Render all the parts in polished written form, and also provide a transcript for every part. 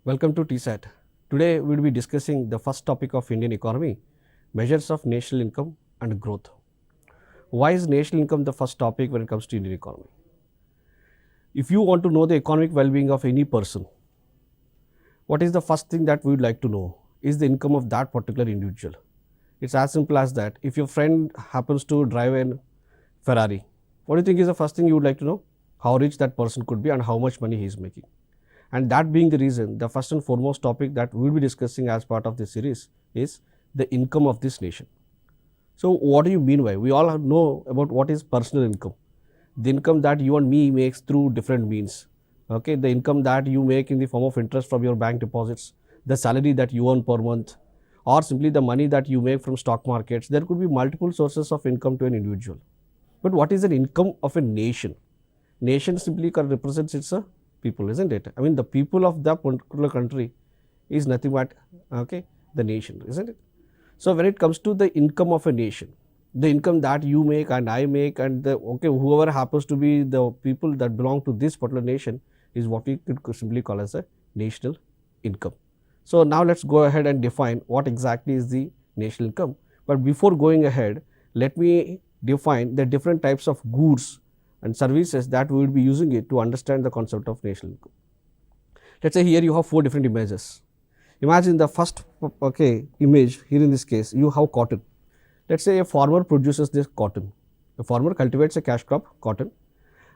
Welcome to TSAT. Today we will be discussing the first topic of Indian economy, measures of national income and growth. Why is national income the first topic when it comes to Indian economy? If you want to know the economic well-being of any person, what is the first thing that we would like to know is the income of that particular individual. It's as simple as that. If your friend happens to drive a Ferrari, what do you think is the first thing you would like to know? How rich that person could be and how much money he is making. And that being the reason, the first and foremost topic that we will be discussing as part of this series is the income of this nation. So what do you mean by? We all know about what is personal income. The income that you and me makes through different means. Okay, the income that you make in the form of interest from your bank deposits, the salary that you earn per month, or simply the money that you make from stock markets. There could be multiple sources of income to an individual. But what is an income of a nation? Nation simply represents its people, isn't it? I mean, the people of that particular country is nothing but the nation, isn't it? So when it comes to the income of a nation, the income that you make and I make and whoever happens to be the people that belong to this particular nation is what we could simply call as a national income. So now let's go ahead and define what exactly is the national income. But before going ahead, let me define the different types of goods and services that we will be using it to understand the concept of national income. Let's say here you have 4 different images. Imagine the first image here. In this case you have cotton. Let's say a farmer produces this cotton. A farmer cultivates a cash crop cotton,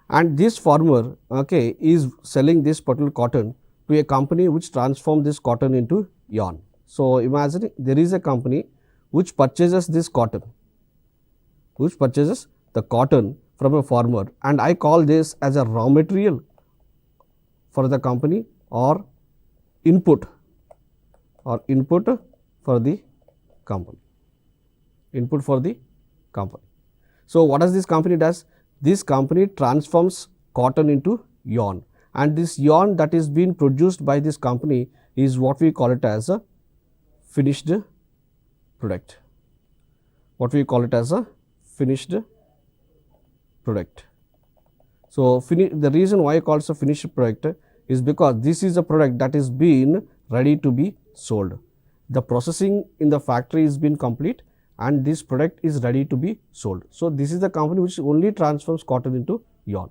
and this farmer is selling this particular cotton to a company which transforms this cotton into yarn. So imagine there is a company which purchases this cotton, which purchases the cotton from a farmer, and I call this as a raw material for the company or input for the company. Input for the company. So what does this company does? This company transforms cotton into yarn, and this yarn that is being produced by this company is what we call it as a finished product. What we call it as a finished product. So the reason why I call it a finished product is because this is a product that is being ready to be sold. The processing in the factory is being complete and this product is ready to be sold. So this is the company which only transforms cotton into yarn.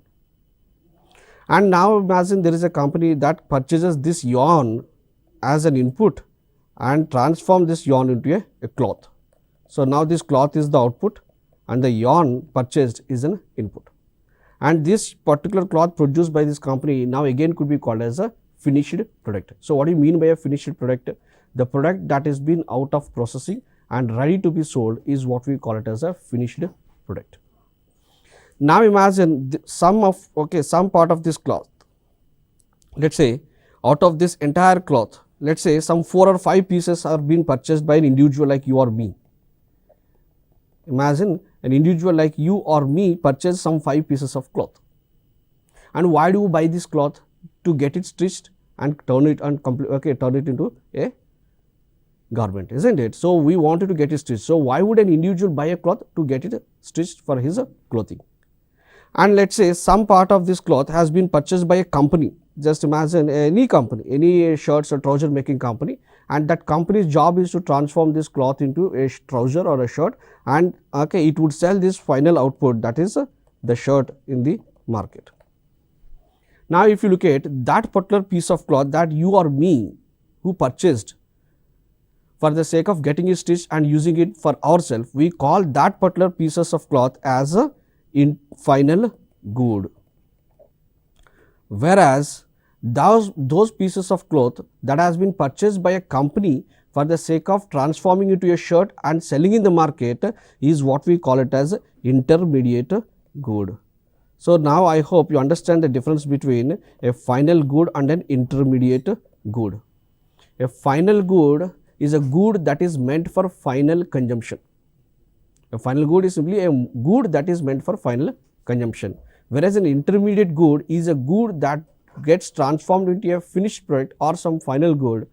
And now imagine there is a company that purchases this yarn as an input and transform this yarn into a cloth. So now this cloth is the output and the yarn purchased is an input. And this particular cloth produced by this company now again could be called as a finished product. So what do you mean by a finished product? The product that is been out of processing and ready to be sold is what we call it as a finished product. Now imagine some part of this cloth. Let's say out of this entire cloth, let's say some 4 or 5 pieces are being purchased by an individual like you or me. Imagine an individual like you or me purchase some 5 pieces of cloth. And why do you buy this cloth? To get it stitched and turn it into a garment, isn't it? So we wanted to get it stitched. So why would an individual buy a cloth? To get it stitched for his clothing. And let's say some part of this cloth has been purchased by a company. Just imagine any company, any shirts or trouser making company, and that company's job is to transform this cloth into a trouser or a shirt, and it would sell this final output, that is the shirt, in the market. Now if you look at that particular piece of cloth that you or me who purchased for the sake of getting it stitched and using it for ourselves, we call that particular pieces of cloth as a final good. Whereas those pieces of cloth that has been purchased by a company for the sake of transforming into a shirt and selling in the market is what we call it as intermediate good. So now I hope you understand the difference between a final good and an intermediate good. A final good is a good that is meant for final consumption. A final good is simply a good that is meant for final consumption, whereas an intermediate good is a good that gets transformed into a finished product or some final good.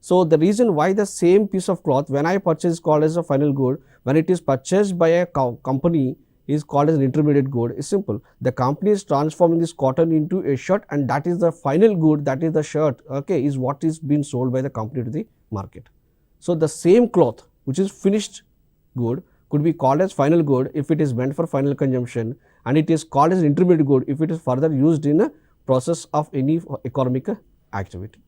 So the reason why the same piece of cloth when I purchase is called as a final good, when it is purchased by a company is called as an intermediate good is simple. The company is transforming this cotton into a shirt, and that is the final good, that is the shirt, okay, is what is being sold by the company to the market. So, the same cloth which is finished good could be called as final good if it is meant for final consumption, and it is called as intermediate good if it is further used in a process of any economic activity.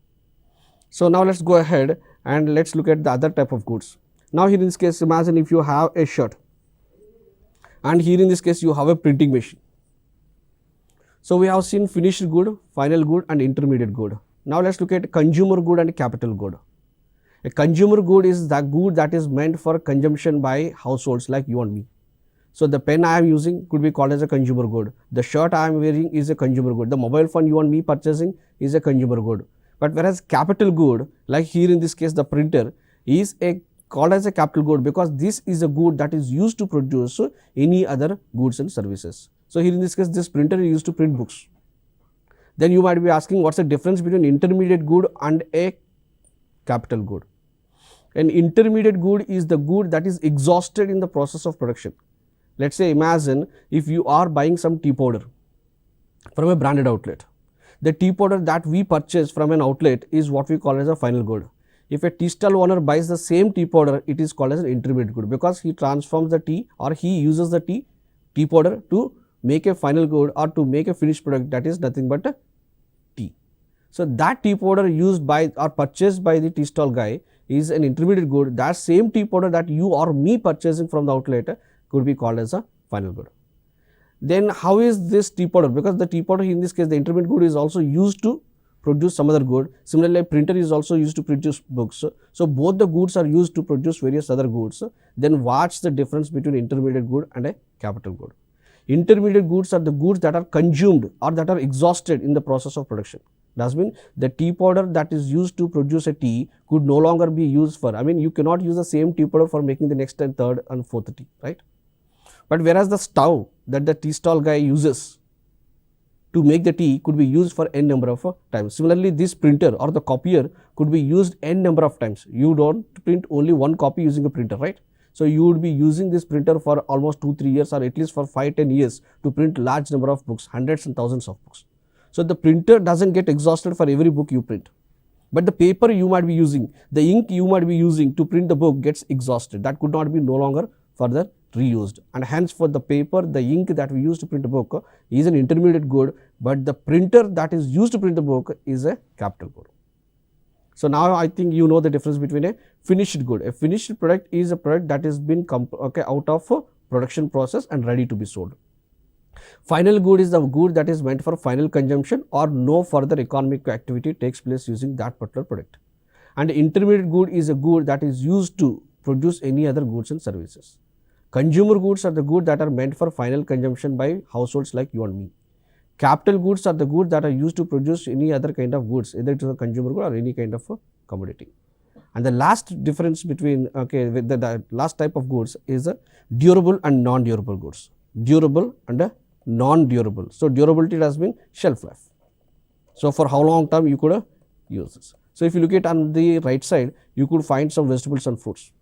So, now let us go ahead and let us look at the other type of goods. Now, here in this case, imagine if you have a shirt, and here in this case you have a printing machine. So, we have seen finished good, final good and intermediate good. Now, let us look at consumer good and capital good. A consumer good is the good that is meant for consumption by households like you and me. So, the pen I am using could be called as a consumer good. The shirt I am wearing is a consumer good. The mobile phone you and me purchasing is a consumer good. But whereas capital good, like here in this case the printer, is called as a capital good because this is a good that is used to produce any other goods and services. So, here in this case this printer is used to print books. Then you might be asking, what is the difference between intermediate good and a capital good? An intermediate good is the good that is exhausted in the process of production. Let us say, imagine if you are buying some tea powder from a branded outlet. The tea powder that we purchase from an outlet is what we call as a final good. If a tea stall owner buys the same tea powder, it is called as an intermediate good because he transforms the tea or he uses the tea powder to make a final good or to make a finished product that is nothing but a tea. So, that tea powder used by or purchased by the tea stall guy is an intermediate good. That same tea powder that you or me purchasing from the outlet could be called as a final good. Then how is this tea powder? Because the tea powder in this case, the intermediate good is also used to produce some other good. Similarly, a printer is also used to produce books. So, both the goods are used to produce various other goods. Then what's the difference between intermediate good and a capital good? Intermediate goods are the goods that are consumed or that are exhausted in the process of production. That means the tea powder that is used to produce a tea could no longer be used for, you cannot use the same tea powder for making the next and third and fourth tea, right? But whereas the stove that the tea stall guy uses to make the tea could be used for n number of times. Similarly, this printer or the copier could be used n number of times. You don't print only one copy using a printer, right? So, you would be using this printer for almost 2-3 years or at least for 5-10 years to print large number of books, hundreds and thousands of books. So, the printer doesn't get exhausted for every book you print, but the paper you might be using, the ink you might be using to print the book gets exhausted. That could not be no longer further reused, and hence for the paper, the ink that we use to print a book is an intermediate good, but the printer that is used to print the book is a capital good. So, now I think you know the difference between a finished good. A finished product is a product that has been out of a production process and ready to be sold. Final good is the good that is meant for final consumption or no further economic activity takes place using that particular product. And intermediate good is a good that is used to produce any other goods and services. Consumer goods are the goods that are meant for final consumption by households like you and me. Capital goods are the goods that are used to produce any other kind of goods, either it is a consumer good or any kind of a commodity. And the last difference between with the last type of goods is durable and non-durable goods. Durable and non-durable. So, durability has been shelf life. So, for how long time you could use this. So, if you look at on the right side, you could find some vegetables and fruits.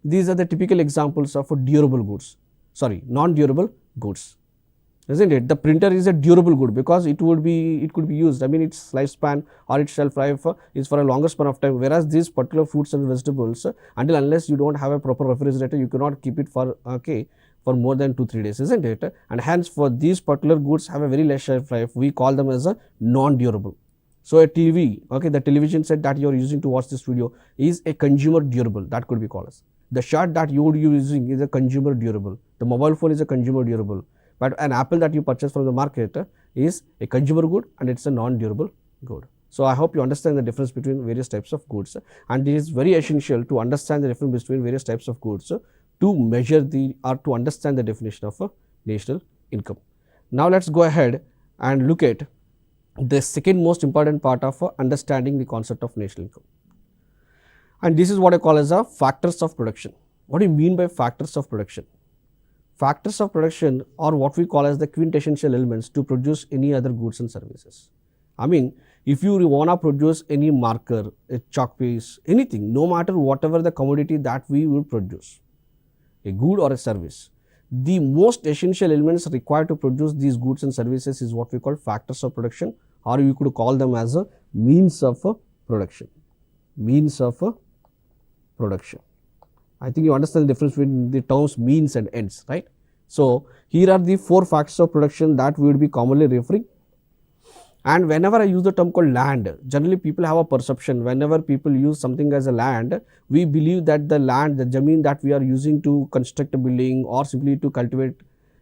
These are the typical examples of durable goods, non-durable goods, isn't it? The printer is a durable good because it could be used, its lifespan or its shelf life is for a longer span of time, whereas these particular fruits and vegetables, unless you don't have a proper refrigerator, you cannot keep it for more than 2-3 days, isn't it? And hence for these particular goods have a very less shelf life, we call them as a non-durable. So, a TV, the television set that you are using to watch this video is a consumer durable, that could be called as. The shirt that you would be using is a consumer durable. The mobile phone is a consumer durable, but an apple that you purchase from the market is a consumer good and it is a non-durable good. So, I hope you understand the difference between various types of goods, and it is very essential to understand the difference between various types of goods to measure or to understand the definition of national income. Now, let us go ahead and look at the second most important part of understanding the concept of national income. And this is what I call as factors of production. What do you mean by factors of production? Factors of production are what we call as the quintessential elements to produce any other goods and services. If you want to produce any marker, a chalk piece, anything, no matter whatever the commodity that we will produce, a good or a service, the most essential elements required to produce these goods and services is what we call factors of production, or you could call them as a means of production. Means of production. I think you understand the difference between the terms means and ends, right? So, here are the 4 factors of production that we would be commonly referring. And whenever I use the term called land, generally people have a perception, whenever people use something as a land, we believe that the land, the jameen that we are using to construct a building or simply to cultivate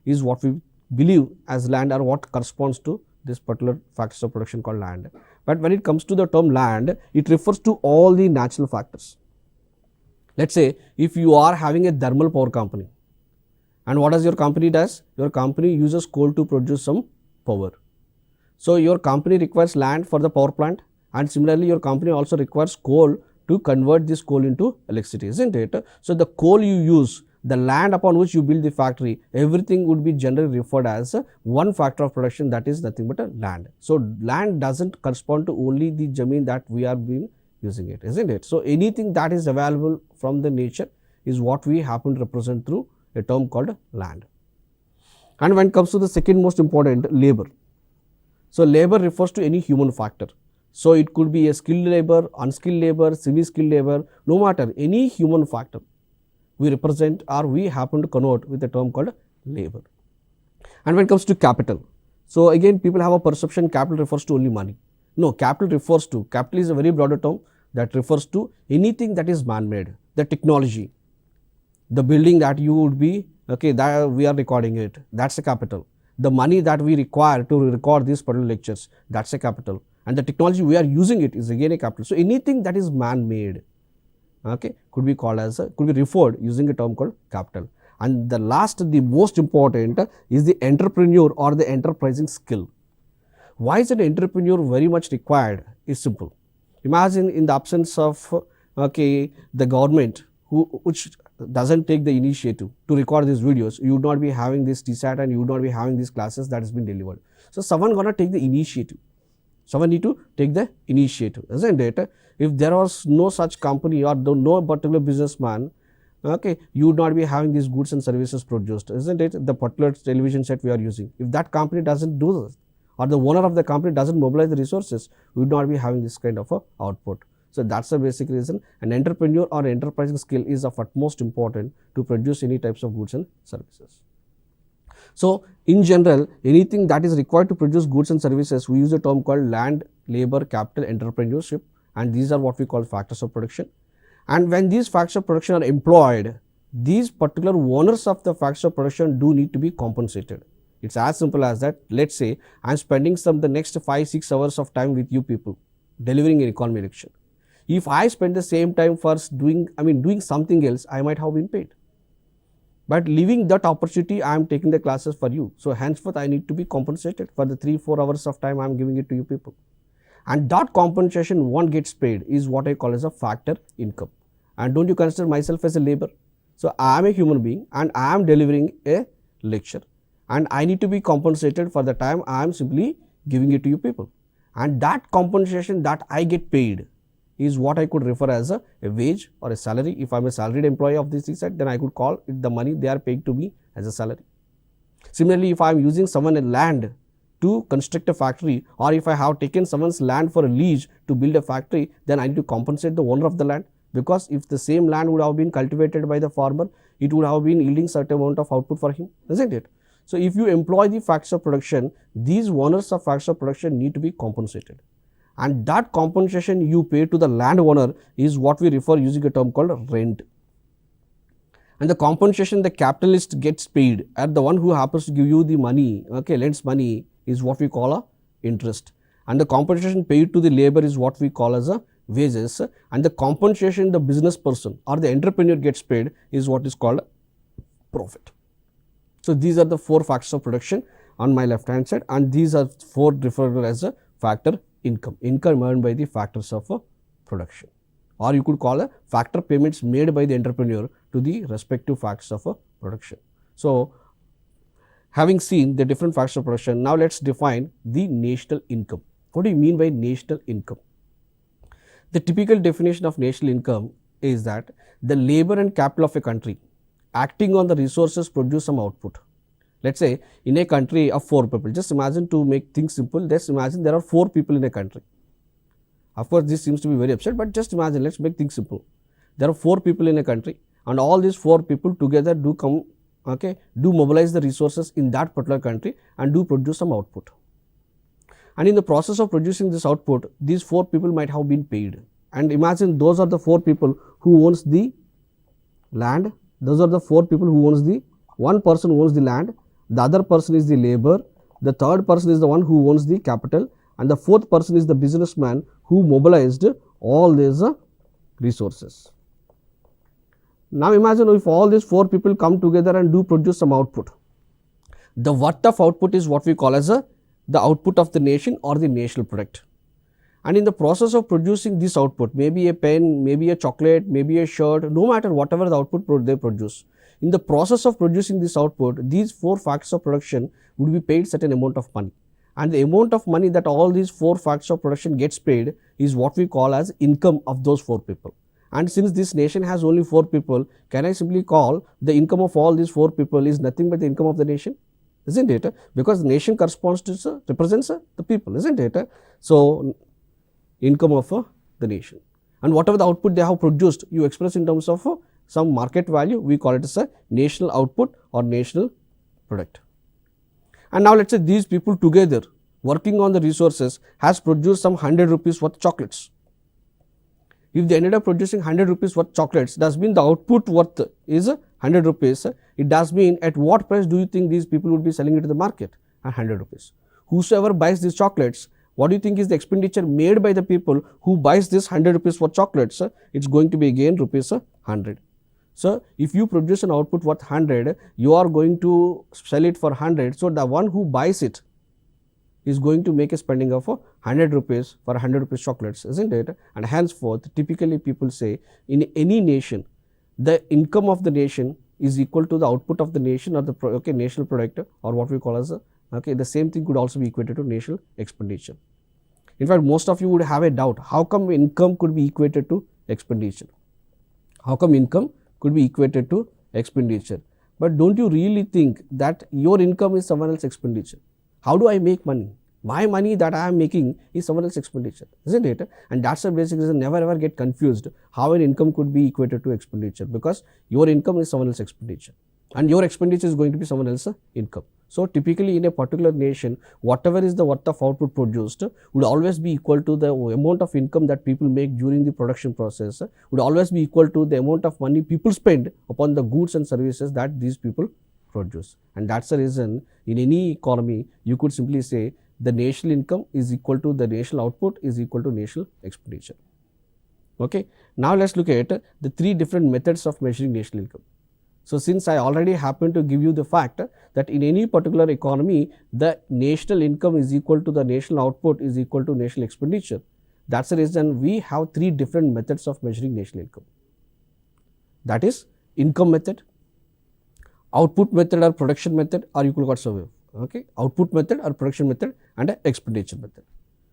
is what we believe as land, or what corresponds to this particular factors of production called land. But when it comes to the term land, it refers to all the natural factors. Let us say if you are having a thermal power company, and what does your company does? Your company uses coal to produce some power. So, your company requires land for the power plant, and similarly your company also requires coal to convert this coal into electricity, isn't it? So, the coal you use, the land upon which you build the factory, everything would be generally referred as one factor of production, that is nothing but a land. So, land does not correspond to only the jameen that we are being using it, isn't it? So, anything that is available from the nature is what we happen to represent through a term called land. And when it comes to the second most important, labor. So, labor refers to any human factor. So, it could be a skilled labor, unskilled labor, semi-skilled labor, no matter any human factor we represent or we happen to connote with a term called labor. And when it comes to capital, so again people have a perception capital refers to only money. No, capital refers to, capital is a very broader term that refers to anything that is man-made, the technology, the building that you would be, okay, that we are recording it, that is a capital. The money that we require to record these particular lectures, that is a capital, and the technology we are using it is again a capital. So, anything that is man-made, okay, could be called as could be referred using a term called capital. And the last, the most important is the entrepreneur or the enterprising skill. Why is an entrepreneur very much required? Is simple. Imagine in the absence of the government which doesn't take the initiative to record these videos, you would not be having this TSAT and you would not be having these classes that has been delivered. So, someone gonna take the initiative, someone need to take the initiative, isn't it? If there was no such company or no particular businessman, okay, you would not be having these goods and services produced, isn't it? The particular television set we are using, if that company doesn't do this, or the owner of the company doesn't mobilize the resources, we would not be having this kind of a output. So, that is the basic reason an entrepreneur or enterprising skill is of utmost important to produce any types of goods and services. So, in general, anything that is required to produce goods and services, we use a term called land, labor, capital, entrepreneurship, and these are what we call factors of production. And when these factors of production are employed, these particular owners of the factors of production do need to be compensated. It is as simple as that. Let us say I am spending the next 5-6 hours of time with you people delivering an economy lecture. If I spend the same time for doing something else, I might have been paid. But leaving that opportunity, I am taking the classes for you. So, henceforth I need to be compensated for the 3-4 hours of time I am giving it to you people. And that compensation one gets paid is what I call as a factor income. And don't you consider myself as a labor? So, I am a human being and I am delivering a lecture and I need to be compensated for the time I am simply giving it to you people. And that compensation that I get paid is what I could refer as a wage or a salary. If I am a salaried employee of this TSAT, then I could call it the money they are paying to me as a salary. Similarly, if I am using someone's land to construct a factory, or if I have taken someone's land for a lease to build a factory, then I need to compensate the owner of the land, because if the same land would have been cultivated by the farmer, it would have been yielding certain amount of output for him, isn't it? So, if you employ the factors of production, these owners of factors of production need to be compensated. And that compensation you pay to the landowner is what we refer using a term called rent. And the compensation the capitalist gets paid at the one who happens to give you the money, okay, lends money, is what we call a interest. And the compensation paid to the labor is what we call as a wages. And the compensation the business person or the entrepreneur gets paid is what is called profit. So, these are the 4 factors of production on my left hand side, and these are 4 referred to as a factor income, income earned by the factors of production, or you could call a factor payments made by the entrepreneur to the respective factors of production. So, having seen the different factors of production, now let us define the national income. What do you mean by national income? The typical definition of national income is that the labor and capital of a country acting on the resources produce some output. Let's say in a country of 4 people, just imagine, to make things simple, just imagine there are 4 people in a country. Of course, this seems to be very absurd, but just imagine, let's make things simple. There are 4 people in a country, and all these 4 people together do come, do mobilize the resources in that particular country and do produce some output. And in the process of producing this output, these 4 people might have been paid. And imagine those are the 4 people who owns the land. Those are the 4 people who owns the, one person owns the land, the other person is the labor, the third person is the one who owns the capital, and the fourth person is the businessman who mobilized all these resources. Now imagine if all these 4 people come together and do produce some output. The worth of output is what we call as the output of the nation or the national product. And in the process of producing this output, maybe a pen, maybe a chocolate, maybe a shirt, no matter whatever the output they produce, in the process of producing this output, these 4 factors of production would be paid certain amount of money. And the amount of money that all these 4 factors of production gets paid is what we call as income of those 4 people. And since this nation has only 4 people, can I simply call the income of all these 4 people is nothing but the income of the nation? Isn't it? Because the nation corresponds to, represents the people, isn't it? So, income of the nation. And whatever the output they have produced, you express in terms of some market value, we call it as a national output or national product. And now let's say these people together working on the resources has produced some 100 rupees worth chocolates. If they ended up producing 100 rupees worth chocolates, does mean the output worth is 100 rupees. It does mean at what price do you think these people would be selling it to the market? 100 rupees. Whosoever buys these chocolates, what do you think is the expenditure made by the people who buys this 100 rupees for chocolates? It's going to be again rupees 100. So, if you produce an output worth 100, you are going to sell it for 100. So, the one who buys it is going to make a spending of 100 rupees for 100 rupees chocolates, isn't it? And henceforth, typically people say in any nation, the income of the nation is equal to the output of the nation or the national product, or what we call as the same thing could also be equated to national expenditure. In fact, most of you would have a doubt, how come income could be equated to expenditure? How come income could be equated to expenditure? But don't you really think that your income is someone else's expenditure? How do I make money? My money that I am making is someone else's expenditure, isn't it? And that's the basic reason. Never ever get confused how an income could be equated to expenditure, because your income is someone else's expenditure and your expenditure is going to be someone else's income. So, typically in a particular nation, whatever is the worth of output produced would always be equal to the amount of income that people make during the production process, would always be equal to the amount of money people spend upon the goods and services that these people produce. And that's the reason in any economy, you could simply say the national income is equal to the national output is equal to national expenditure. Okay. Now, let's look at the 3 different methods of measuring national income. So, since I already happen to give you the fact that in any particular economy, the national income is equal to the national output is equal to national expenditure, that's the reason we have 3 different methods of measuring national income. That is income method, output method or production method, or you could call survey. Okay, output method or production method and expenditure method.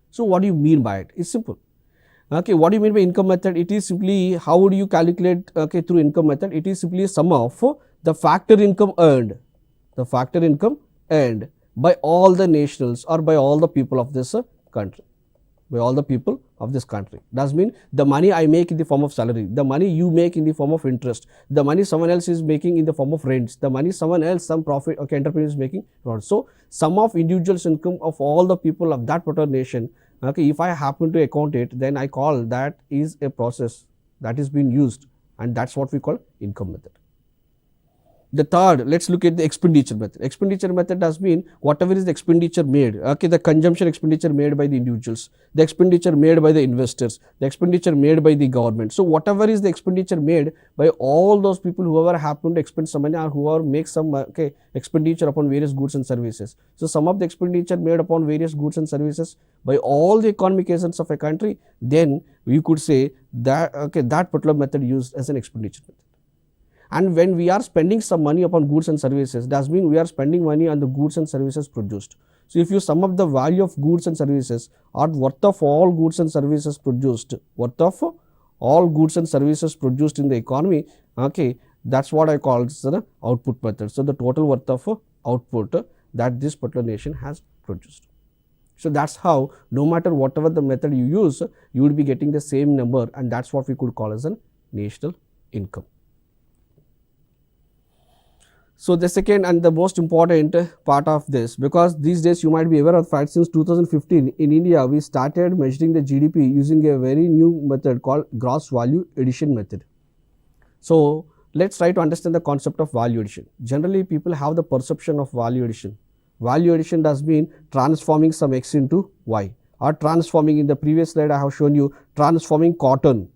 So, what do you mean by it? It's simple. Okay, what do you mean by income method? It is simply how would you calculate through income method? It is simply a sum of the factor income earned, by all the nationals or by all the people of this country. By all the people of this country. Does mean the money I make in the form of salary, the money you make in the form of interest, the money someone else is making in the form of rents, the money someone else, some profit, entrepreneur is making. So, sum of individuals income of all the people of that particular nation. Okay, if I happen to account it, then I call that is a process that is being used, and that's what we call income method. The third, let's look at the expenditure method. Expenditure method does mean whatever is the expenditure made, okay, the consumption expenditure made by the individuals, the expenditure made by the investors, the expenditure made by the government. So, whatever is the expenditure made by all those people whoever happen to expend some money or whoever make some expenditure upon various goods and services. So, some of the expenditure made upon various goods and services by all the economic agents of a country, then we could say that that particular method used as an expenditure method. And when we are spending some money upon goods and services, does mean we are spending money on the goods and services produced. So, if you sum up the value of goods and services or worth of all goods and services produced, in the economy, okay, That's what I call as the output method. So, the total worth of output that this particular nation has produced. So, that is how no matter whatever the method you use, you would be getting the same number, and that is what we could call as a national income. So, the second and the most important part of this, because these days you might be aware of the fact, since 2015 in India we started measuring the GDP using a very new method called gross value addition method. So, let us try to understand the concept of value addition. Generally people have the perception of value addition. Value addition does mean transforming some x into y, or transforming, in the previous slide I have shown you transforming cotton.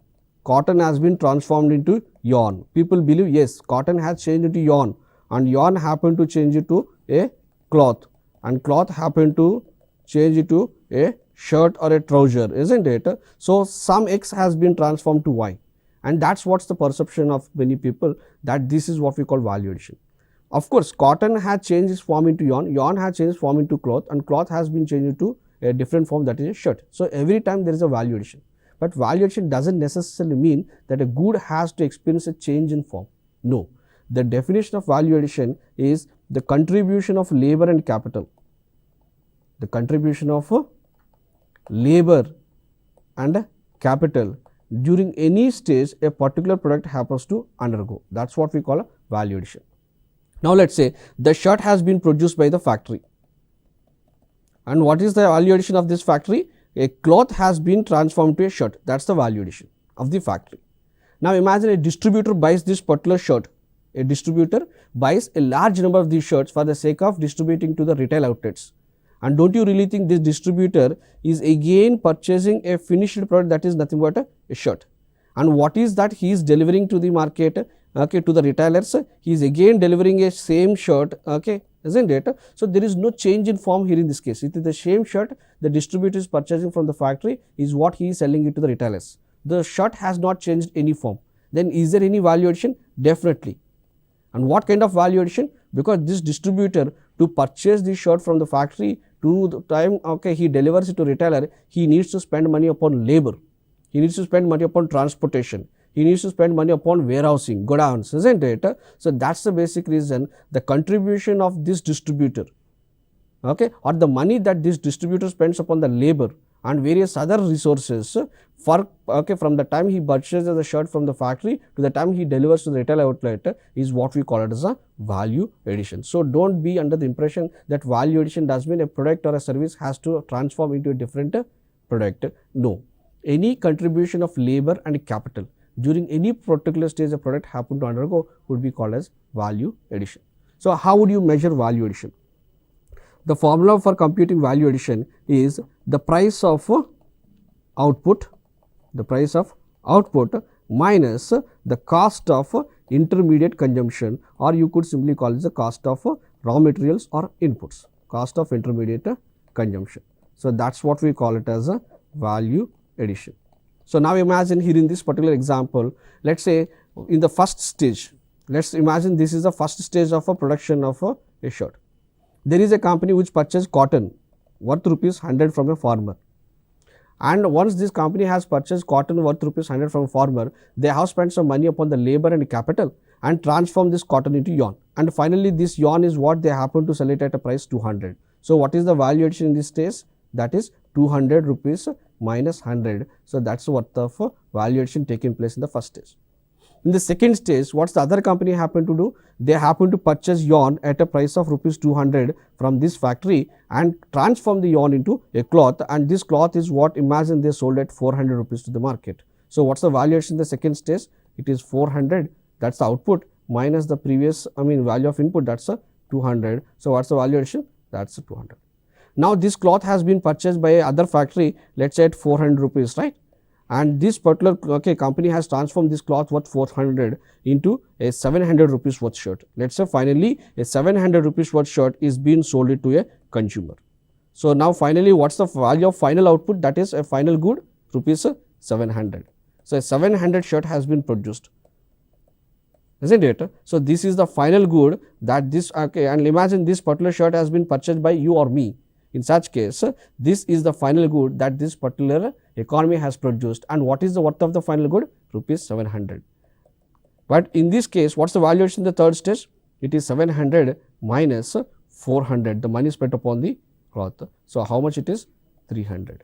Cotton has been transformed into yarn. People believe yes, cotton has changed into yarn, and yarn happened to change it to a cloth, and cloth happened to change it to a shirt or a trouser, isn't it? So, some x has been transformed to y, and that is what is the perception of many people, that this is what we call value addition. Of course, cotton has changed its form into yarn, yarn has changed its form into cloth, and cloth has been changed to a different form, that is a shirt. So, every time there is a value addition, but value addition does not necessarily mean that a good has to experience a change in form. No, the definition of value addition is the contribution of labor and capital. The contribution of labor and capital during any stage a particular product happens to undergo. That is what we call a value addition. Now, let us say the shirt has been produced by the factory, and what is the value addition of this factory? A cloth has been transformed to a shirt, that is the value addition of the factory. Now, imagine a distributor buys this particular shirt. A distributor buys a large number of these shirts for the sake of distributing to the retail outlets. And don't you really think this distributor is again purchasing a finished product, that is nothing but a shirt? And what is that he is delivering to the market, okay, to the retailers? He is again delivering a same shirt, okay, isn't it? So, there is no change in form here in this case. It is the same shirt the distributor is purchasing from the factory is what he is selling it to the retailers. The shirt has not changed any form. Then is there any value addition? Definitely. And what kind of value addition? Because this distributor, to purchase this shirt from the factory, to the time, okay, he delivers it to retailer, he needs to spend money upon labor, he needs to spend money upon transportation, he needs to spend money upon warehousing, godowns, isn't it? So, that is the basic reason the contribution of this distributor, okay, or the money that this distributor spends upon the labor and various other resources for, okay, from the time he purchases the shirt from the factory to the time he delivers to the retail outlet is what we call it as a value addition. So, do not be under the impression that value addition does mean a product or a service has to transform into a different product. No, any contribution of labor and capital during any particular stage a product happen to undergo would be called as value addition. So, how would you measure value addition? The formula for computing value addition is the price of output, minus the cost of intermediate consumption, or you could simply call it the cost of raw materials or inputs, cost of intermediate consumption. So, that is what we call it as a value addition. So, now imagine here in this particular example, let us say in the first stage, let us imagine this is the first stage of a production of a shirt. There is a company which purchased cotton worth ₹100 from a farmer, and once this company has purchased cotton worth ₹100 from a farmer, they have spent some money upon the labor and capital and transformed this cotton into yarn, and finally this yarn is what they happen to sell it at a price 200. So, what is the value addition in this stage? That is 200 rupees minus 100. So, that is what the value addition taking place in the first stage. In the second stage, what is the other company happen to do? They happen to purchase yarn at a price of ₹200 from this factory and transform the yarn into a cloth, and this cloth is what, imagine, they sold at 400 rupees to the market. So, what is the value addition in the second stage? It is 400, that is the output, minus the previous, value of input, that is 200. So, what is the value addition? That is 200. Now, this cloth has been purchased by other factory, let us say at 400 rupees, right? And this particular, okay, company has transformed this cloth worth 400 into a 700 rupees worth shirt. Let us say finally a 700 rupees worth shirt is being sold to a consumer. So, now finally what is the value of final output? That is a final good ₹700. So, a 700 shirt has been produced, isn't it? So, this is the final good that this, okay, and imagine this particular shirt has been purchased by you or me. In such case, this is the final good that this particular economy has produced, and what is the worth of the final good? ₹700. But in this case, what is the value addition in the third stage? It is 700 minus 400, the money spent upon the cloth. So, how much it is? 300.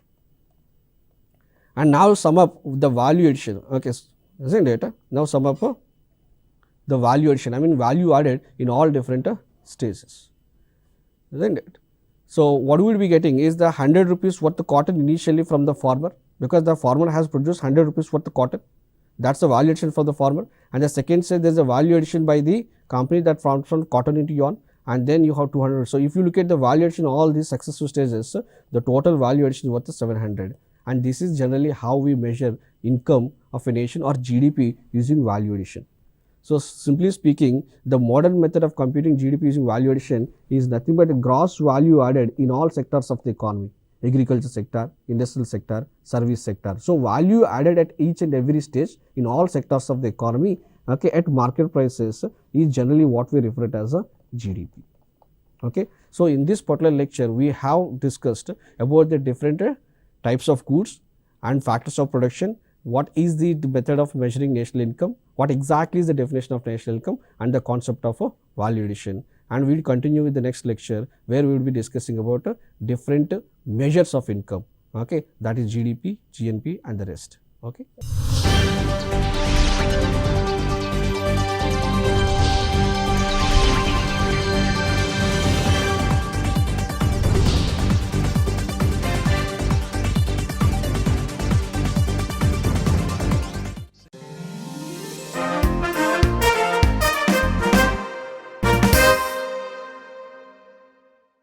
And now sum up the value addition, okay, isn't it? Now sum up the value addition, I mean value added in all different stages, isn't it? So, what we will be getting is the 100 rupees worth of cotton initially from the farmer, because the farmer has produced 100 rupees worth of cotton, that is the value addition for the farmer. And the second stage, there is a value addition by the company that transforms cotton into yarn, and then you have 200. So, if you look at the value addition all these successive stages, the total value addition is worth 700, and this is generally how we measure income of a nation or GDP using value addition. So, simply speaking, the modern method of computing GDP using value addition is nothing but a gross value added in all sectors of the economy: agriculture sector, industrial sector, service sector. So, value added at each and every stage in all sectors of the economy, okay, at market prices is generally what we refer to as a GDP. Okay. So, in this particular lecture, we have discussed about the different types of goods and factors of production. What is the method of measuring national income? What exactly is the definition of national income and the concept of value addition? And we will continue with the next lecture, where we will be discussing about different measures of income, okay, that is GDP, GNP and the rest. Okay.